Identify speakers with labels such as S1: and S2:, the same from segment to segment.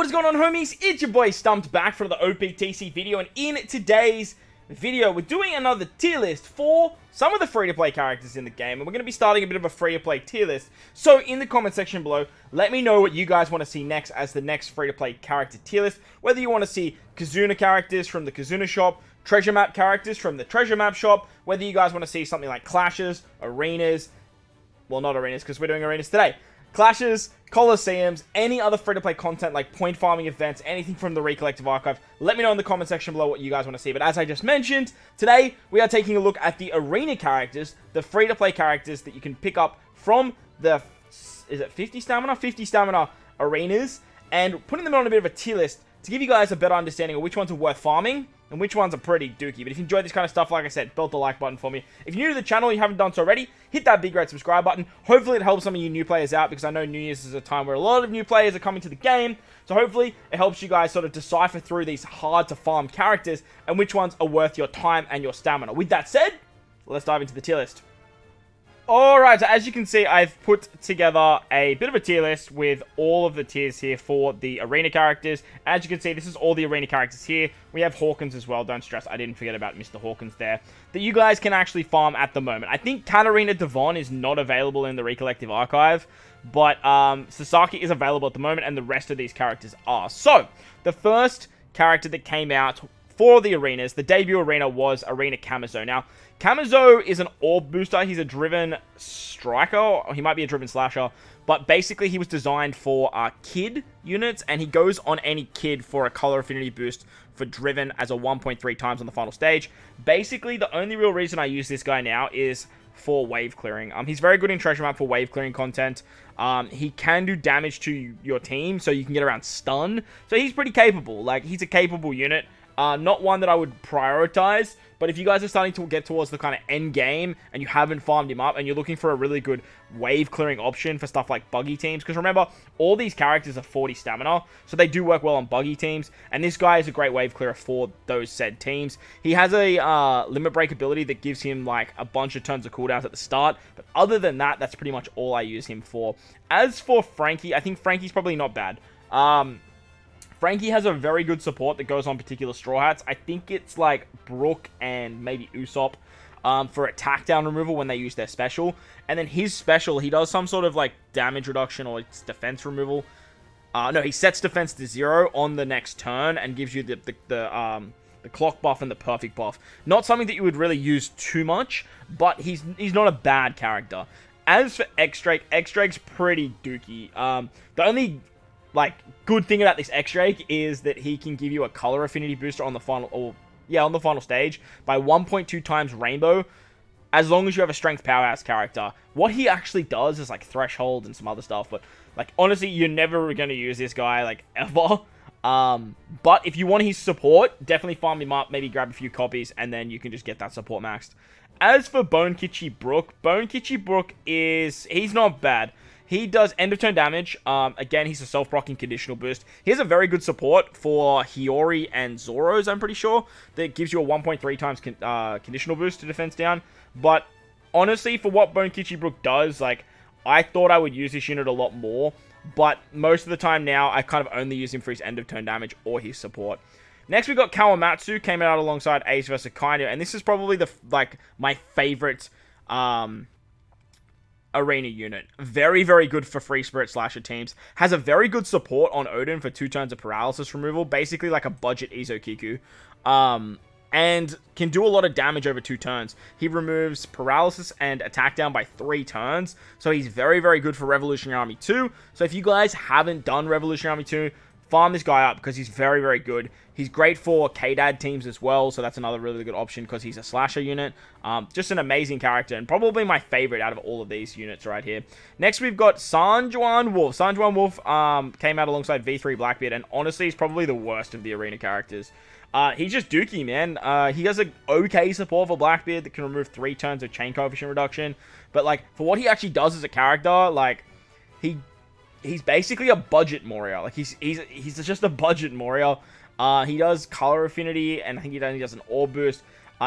S1: What is going on, homies? It's your boy StumpD back for the OPTC video, and in today's video, we're doing another tier list for some of the free-to-play characters in the game, and we're going to be starting a bit of a free-to-play tier list. So, in the comment section below, let me know what you guys want to see next as the next free-to-play character tier list. Whether you want to see Kazuna characters from the Kazuna shop, treasure map characters from the treasure map shop, whether you guys want to see something like clashes, arenas, well, not arenas, because we're doing arenas today. Clashes, Colosseums, any other free-to-play content like point farming events, anything from the Recollective Archive, let me know in the comment section below what you guys want to see. But as I just mentioned, today we are taking a look at the arena characters, the free-to-play characters that you can pick up from the, is it 50 stamina? 50 stamina arenas, and putting them on a bit of a tier list to give you guys a better understanding of which ones are worth farming and which ones are pretty dookie. But if you enjoy this kind of stuff, like I said, belt the like button for me. If you're new to the channel and you haven't done so already, hit that big red subscribe button. Hopefully it helps some of you new players out, because I know New Year's is a time where a lot of new players are coming to the game. So hopefully it helps you guys sort of decipher through these hard to farm characters and which ones are worth your time and your stamina. With that said, let's dive into the tier list. Alright, so as you can see, I've put together a bit of a tier list with all of the tiers here for the arena characters. As you can see, this is all the arena characters here. We have Hawkins as well. Don't stress, I didn't forget about Mr. Hawkins there. That you guys can actually farm at the moment. I think Katarina Devon is not available in the Recollective Archive, but Sasaki is available at the moment, and the rest of these characters are. So, the first character that came out for the arenas, the debut arena, was Arena Kamizo. Now, Kamizo is an orb booster. He's a driven striker, or he might be a driven slasher, but basically he was designed for kid units, and he goes on any kid for a color affinity boost for driven as a 1.3 times on the final stage. Basically, the only real reason I use this guy now is for wave clearing. He's very good in treasure map for wave clearing content. He can do damage to your team, so you can get around stun. So he's pretty capable. Like, he's a capable unit. Not one that I would prioritize, but if you guys are starting to get towards the kind of end game and you haven't farmed him up and you're looking for a really good wave clearing option for stuff like buggy teams, because remember, all these characters are 40 stamina, so they do work well on buggy teams, and this guy is a great wave clearer for those said teams. He has a limit break ability that gives him like a bunch of turns of cooldowns at the start, but other than that, that's pretty much all I use him for. As for Frankie, I think Frankie's probably not bad. Frankie has a very good support that goes on particular Straw Hats. I think it's like Brook and maybe Usopp for attack down removal when they use their special. And then his special, he does some sort of like damage reduction or it's defense removal. No, he sets defense to 0 on the next turn and gives you the clock buff and the perfect buff. Not something that you would really use too much, but he's not a bad character. As for X-Drake's pretty dookie. The only like good thing about this X-Drake is that he can give you a color affinity booster on the final stage by 1.2 times rainbow, as long as you have a strength powerhouse character. What he actually does is like threshold and some other stuff, but like honestly, you're never going to use this guy like ever. But if you want his support, definitely farm him up, maybe grab a few copies, and then you can just get that support maxed. As for Bone Kichi Brook, he's not bad. He does end of turn damage. Again, he's a self-proccing conditional boost. He has a very good support for Hiyori and Zoro's, I'm pretty sure, that gives you a 1.3 times conditional boost to defense down. But honestly, for what Bone Kichi Brook does, like, I thought I would use this unit a lot more, but most of the time now, I kind of only use him for his end of turn damage or his support. Next, we got Kawamatsu, came out alongside Ace vs. Kaino, and this is probably my favorite arena unit. Very, very good for free spirit slasher teams. Has a very good support on Odin for 2 turns of paralysis removal, basically like a budget Izokiku. And can do a lot of damage over 2 turns. He removes paralysis and attack down by 3 turns, so he's very, very good for Revolutionary Army 2. So if you guys haven't done Revolutionary Army 2, farm this guy up because he's very, very good. He's great for KDAD teams as well, so that's another really good option because he's a slasher unit. Just an amazing character, and probably my favorite out of all of these units right here. Next, we've got Sanjuan Wolf. Sanjuan Wolf came out alongside V3 Blackbeard, and honestly, he's probably the worst of the arena characters. He's just dookie, man. He has an okay support for Blackbeard that can remove 3 turns of chain coefficient reduction, but like for what he actually does as a character, like he's basically a budget Moria. Like he's just a budget Moria. He does color affinity, and I think he does an orb boost.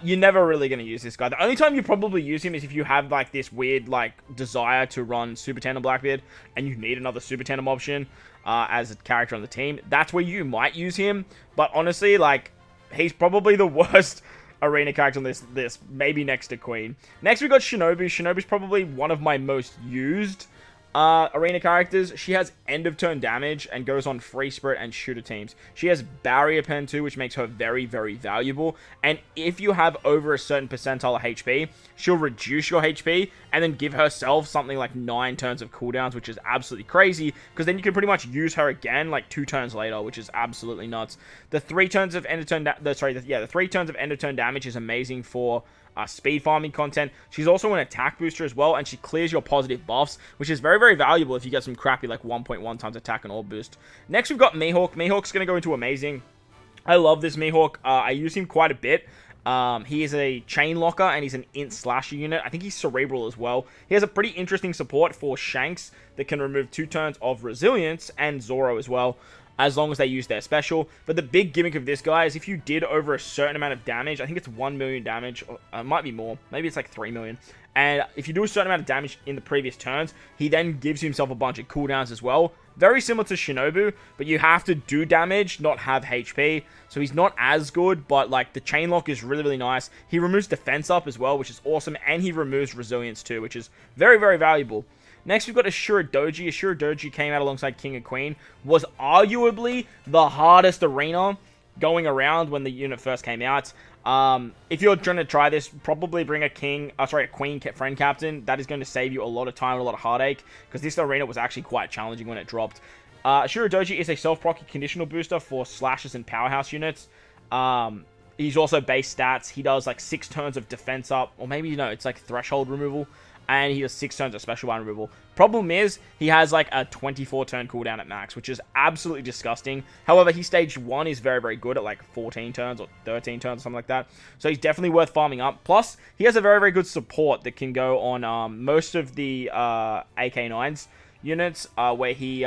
S1: You're never really going to use this guy. The only time you probably use him is if you have, like, this weird, like, desire to run Super Tandem Blackbeard, and you need another Super Tandem option as a character on the team. That's where you might use him, but honestly, like, he's probably the worst arena character on this list, maybe next to Queen. Next, we got Shinobu. Shinobu's probably one of my most used arena characters. She has end of turn damage and goes on free spirit and shooter teams. She has barrier pen too, which makes her very, very valuable. And if you have over a certain percentile of HP, she'll reduce your HP and then give herself something like 9 turns of cooldowns, which is absolutely crazy, because then you can pretty much use her again like 2 turns later, which is absolutely nuts. The 3 turns of end of turn the 3 turns of end of turn damage is amazing for speed farming content. She's also an attack booster as well, and she clears your positive buffs, which is very, very valuable if you get some crappy like 1.1 times attack and orb boost. Next, we've got Mihawk. Mihawk's going to go into amazing. I love this Mihawk. I use him quite a bit. He is a chain locker, and he's an int slasher unit. I think he's cerebral as well. He has a pretty interesting support for Shanks that can remove 2 turns of resilience, and Zoro as well, as long as they use their special. But the big gimmick of this guy is if you did over a certain amount of damage, I think it's 1 million damage, or it might be more, maybe it's like 3 million. And if you do a certain amount of damage in the previous turns, he then gives himself a bunch of cooldowns as well. Very similar to Shinobu, but you have to do damage, not have HP. So he's not as good, but like the chain lock is really, really nice. He removes defense up as well, which is awesome. And he removes resilience too, which is very, very valuable. Next, we've got Ashura Doji. Ashura Doji came out alongside King and Queen. Was arguably the hardest arena going around when the unit first came out. If you're trying to try this, probably bring a Queen friend captain. That is going to save you a lot of time and a lot of heartache, because this arena was actually quite challenging when it dropped. Ashura Doji is a self-proc conditional booster for slashes and powerhouse units. He's also base stats. He does like 6 turns of defense up, or maybe, no, it's like threshold removal. And he does 6 turns of special bind removal. Problem is, he has like a 24 turn cooldown at max, which is absolutely disgusting. However, his stage 1 is very, very good at like 14 turns or 13 turns or something like that. So he's definitely worth farming up. Plus, he has a very, very good support that can go on most of the AK9's units, where he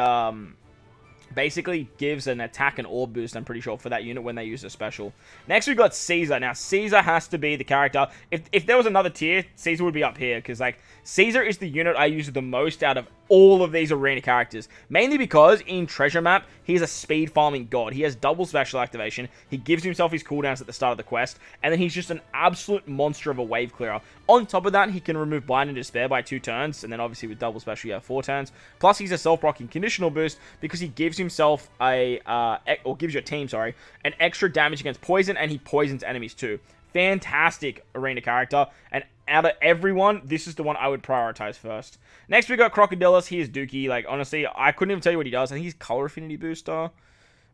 S1: basically gives an attack and orb boost, I'm pretty sure, for that unit when they use a special. Next, we've got Caesar. Now, Caesar has to be the character. If there was another tier, Caesar would be up here, because, like, Caesar is the unit I use the most out of all of these arena characters. Mainly because, in Treasure Map, he's a speed farming god. He has double special activation. He gives himself his cooldowns at the start of the quest, and then he's just an absolute monster of a wave clearer. On top of that, he can remove Bind and Despair by 2 turns, and then obviously with double special, you have 4 turns. Plus, he's a self-proccing conditional boost, because he gives himself or gives your team, sorry, an extra damage against poison, and he poisons enemies too. Fantastic arena character, and out of everyone, this is the one I would prioritize first. Next, we got Crocodilus. He is Dookie. Like, honestly, I couldn't even tell you what he does. I think he's color affinity booster.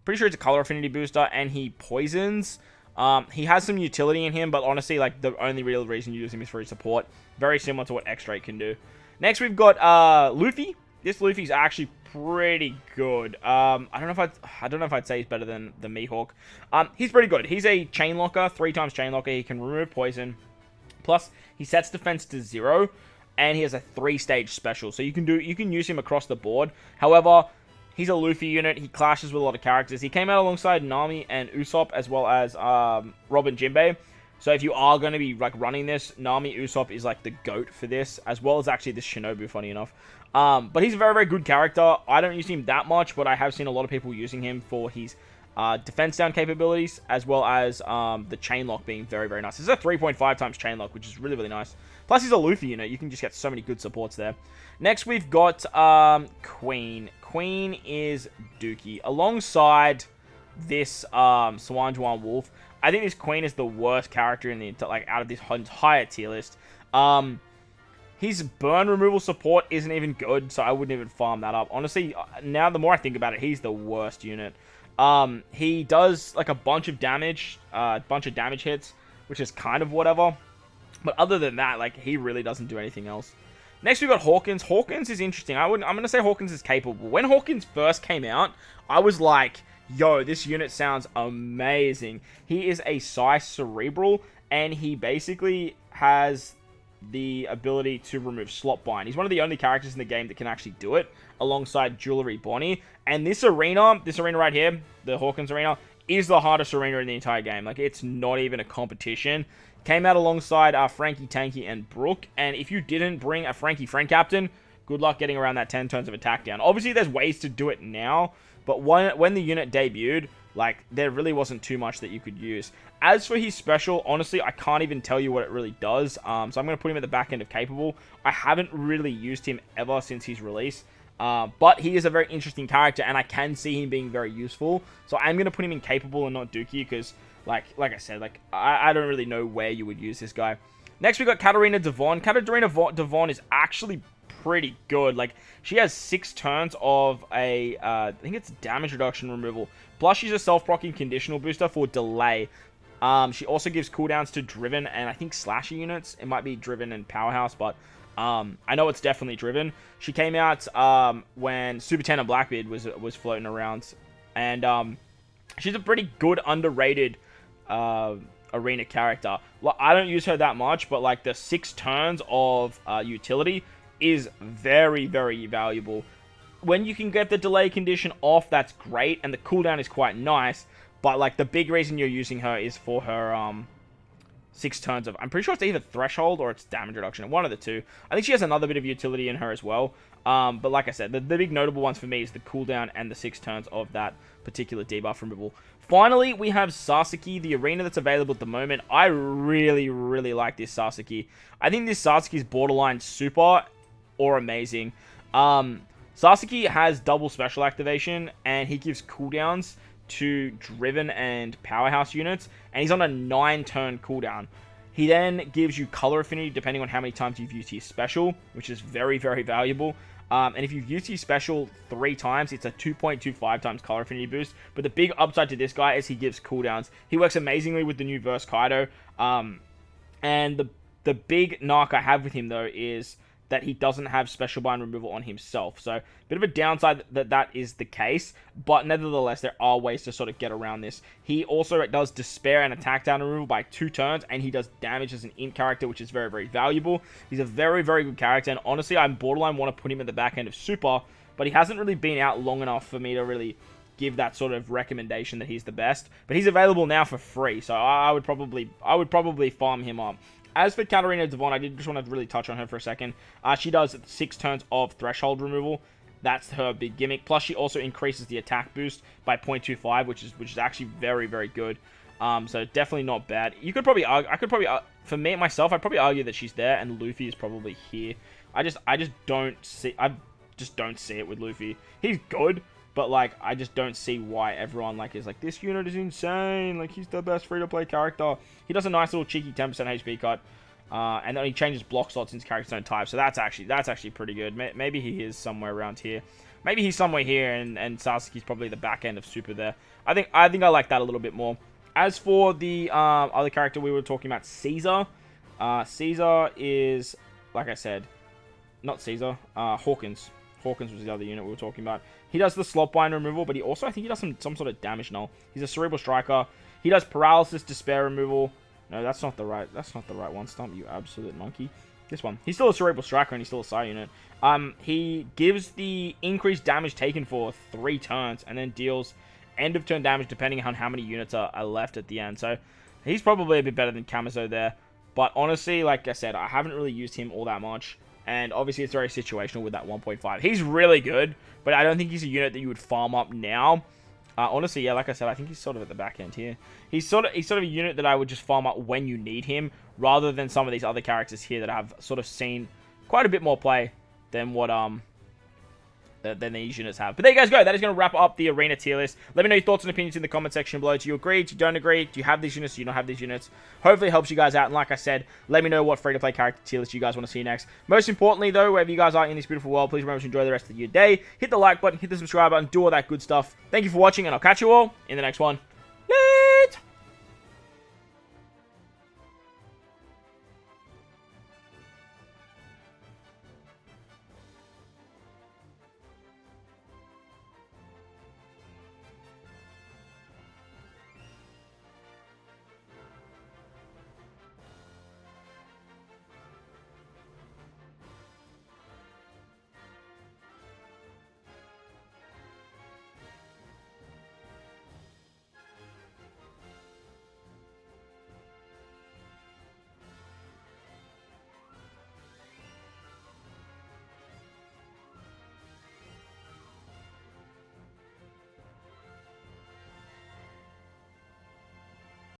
S1: Pretty sure it's a color affinity booster, and he poisons. He has some utility in him, but honestly, like, the only real reason you use him is for his support. Very similar to what X-Ray can do. Next, we've got Luffy. This Luffy's actually pretty good. I don't know if I'd say he's better than the Mihawk. He's pretty good. He's a chain locker, 3 times chain locker. He can remove poison. Plus, he sets defense to 0, and he has a 3-stage special. So you can use him across the board. However, he's a Luffy unit. He clashes with a lot of characters. He came out alongside Nami and Usopp, as well as Robin Jinbei. So if you are going to be like running this, Nami Usopp is like the GOAT for this, as well as actually this Shinobu, funny enough. But he's a very, very good character. I don't use him that much, but I have seen a lot of people using him for his defense down capabilities, as well as the chain lock being very, very nice. This is a 3.5 times chain lock, which is really, really nice. Plus, he's a Luffy unit. You can just get so many good supports there. Next, we've got Queen. Queen is Dookie. Alongside this Swan Juan Wolf, I think this Queen is the worst character in the out of this entire tier list. His burn removal support isn't even good, so I wouldn't even farm that up. Honestly, now the more I think about it, he's the worst unit. He does like a bunch of damage hits, which is kind of whatever. But other than that, like, he really doesn't do anything else. Next, we've got Hawkins. Hawkins is interesting. I'm going to say Hawkins is capable. When Hawkins first came out, I was like, yo, this unit sounds amazing. He is a Psi Cerebral, and he basically has the ability to remove Slot Bind. He's one of the only characters in the game that can actually do it, alongside Jewelry Bonnie. And this arena right here, the Hawkins arena, is the hardest arena in the entire game. Like, it's not even a competition. Came out alongside Frankie, Tanky, and Brook. And if you didn't bring a Frankie friend captain, good luck getting around that 10 turns of attack down. Obviously, there's ways to do it now. But when the unit debuted, like, there really wasn't too much that you could use. As for his special, honestly, I can't even tell you what it really does. So I'm going to put him at the back end of capable. I haven't really used him ever since his release. But he is a very interesting character, and I can see him being very useful. So I'm going to put him in capable and not Dookie, because, like I said, like, I don't really know where you would use this guy. Next, we got Katarina Devon. Katarina Devon is actually pretty good. Like, she has 6 turns of a, I think it's damage reduction removal. Plus, she's a self-proccing conditional booster for delay. She also gives cooldowns to Driven and I think Slasher units. It might be Driven and Powerhouse, but I know it's definitely Driven. She came out when Super 10 and Blackbeard was floating around. And she's a pretty good, underrated arena character. Well, I don't use her that much, but like the 6 turns of utility is very, very valuable. When you can get the delay condition off, that's great, and the cooldown is quite nice. But like the big reason you're using her is for her 6 turns of, I'm pretty sure it's either threshold or it's damage reduction, one of the two. I think she has another bit of utility in her as well. But like I said, the big notable ones for me is the cooldown and the 6 turns of that particular debuff removal. Finally, we have Sasaki, the arena that's available at the moment. I really, really like this Sasaki. I think this Sasaki is borderline super or amazing. Sasaki has double special activation, and he gives cooldowns to Driven and Powerhouse units, and he's on a 9-turn cooldown. He then gives you color affinity depending on how many times you've used his special, which is very, very valuable. And if you've used his special 3 times, it's a 2.25 times color affinity boost. But the big upside to this guy is he gives cooldowns. He works amazingly with the new Verse Kaido. And the big knock I have with him, though, is that he doesn't have special bind removal on himself. So, a bit of a downside that is the case, but nevertheless, there are ways to sort of get around this. He also does despair and attack down removal by 2 turns, and he does damage as an int character, which is very, very valuable. He's a very, very good character, and honestly, I borderline want to put him at the back end of Super, but he hasn't really been out long enough for me to really give that sort of recommendation that he's the best. But he's available now for free, so I would probably farm him up. As for Katarina Devon, I did just want to really touch on her for a second. She does 6 turns of threshold removal. That's her big gimmick. Plus, she also increases the attack boost by 0.25, which is actually very, very good. So definitely not bad. You could probably argue, for me myself, I'd probably argue that she's there and Luffy is probably here. I just don't see it with Luffy. He's good, but like I just don't see why everyone like is like, this unit is insane. Like, he's the best free-to-play character. He does a nice little cheeky 10% HP cut. And then he changes block slots into character's own type. So that's actually pretty good. Maybe he is somewhere around here. Maybe he's somewhere here, and Sasaki's probably the back end of Super there. I think I like that a little bit more. As for the other character we were talking about, Caesar. Caesar is, like I said, not Caesar. Hawkins. Hawkins was the other unit we were talking about. He does the slot bind removal, but he also, I think he does some sort of damage null. He's a cerebral striker. He does paralysis, despair removal. No, that's not the right one. Stump, you absolute monkey. This one. He's still a cerebral striker and he's still a psi unit. He gives the increased damage taken for 3 turns and then deals end of turn damage depending on how many units are left at the end. So he's probably a bit better than Kamizo there. But honestly, like I said, I haven't really used him all that much. And obviously it's very situational with that 1.5. He's really good, but I don't think he's a unit that you would farm up now. Honestly, yeah, like I said, I think he's sort of at the back end here. He's sort of a unit that I would just farm up when you need him, rather than some of these other characters here that have sort of seen quite a bit more play than what than these units have. But there you guys go. That is going to wrap up the arena tier list. Let me know your thoughts and opinions in the comment section below. Do you agree? Do you don't agree? Do you have these units? Do you not have these units? Hopefully it helps you guys out. And like I said, let me know what free-to-play character tier list you guys want to see next. Most importantly, though, wherever you guys are in this beautiful world, please remember to enjoy the rest of your day. Hit the like button, hit the subscribe button, do all that good stuff. Thank you for watching, and I'll catch you all in the next one.